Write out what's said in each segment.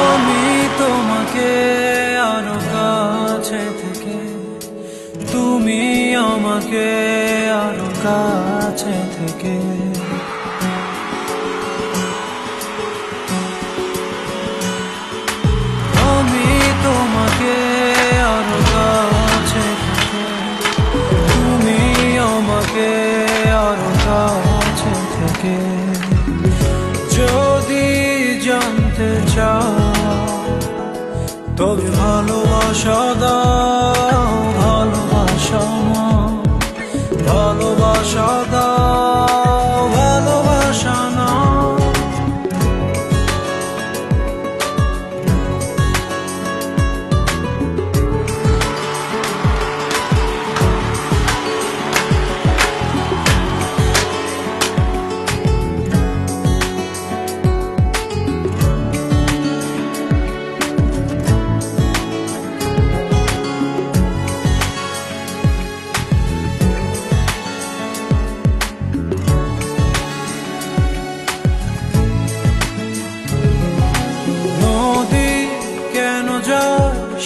আমি তোমাকে আরো কাছে থেকে, তুমি আমাকে আরো কাছে থেকে। আমি তোমাকে আরো কাছে থেকে, তুমি আমাকে আরো কাছে থেকে। যদি জানতে চাও তবে ভালোবাসা দাও, ভালোবাসা নাও, ভালোবাসা দাও, ভালোবাসা নাও।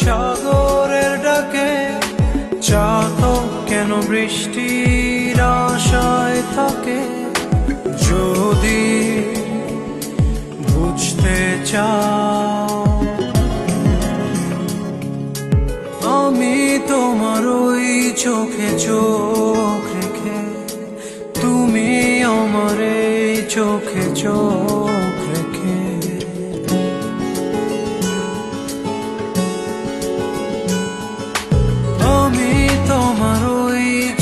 সাগরের ডাকে চাতক কেন বৃষ্টির আশায় থাকে? যদি বুঝতে চাও আমি তোমার ওই চোখে চোখ রেখে, তুমি আমার এই চোখে চোখ রেখে।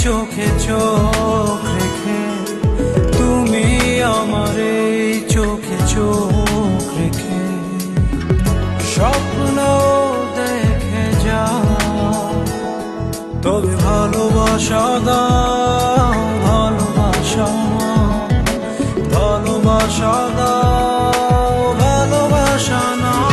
চোখে চোখ রেখে, তুমি আমার এই চোখে চোখ রেখে। স্বপ্ন দেখে যাও তবে ভালোবাসা দাও, ভালোবাসা নাও, ভালোবাসা দাও, ভালোবাসা নাও।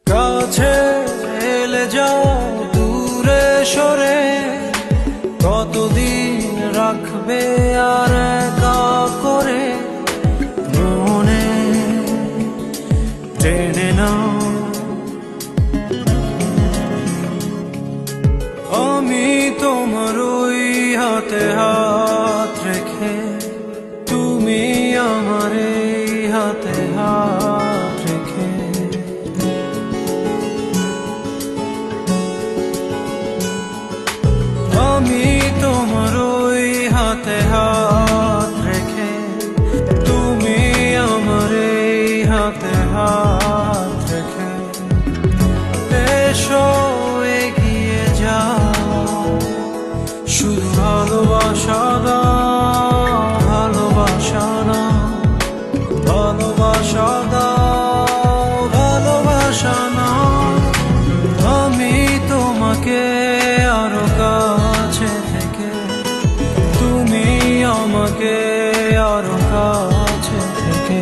কাছে এলে যাও দূরে সরে, কতদিন রাখবে আর একা করে? মনে টেনে নাও আমি তোমার ওই হাতে হাত রেখে, তুমি আমার এই হাতে হাত রেখে। আমি তোমার ওই হাতে হাত রেখে, তুমি আমার এই হাতে হাত রেখে। এসো এগিয়ে যাও, শুধু ভালোবাসা দাও, ভালোবাসা নাও, ভালোবাসা দাও, ভালোবাসা নাও। আমি তোমাকে আরো কাছে থেকে, তুমি আমাকে আরো কাছে থেকে।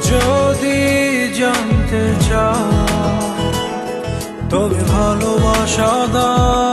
যদি জানতে চাও তবে ভালোবাসা দাও,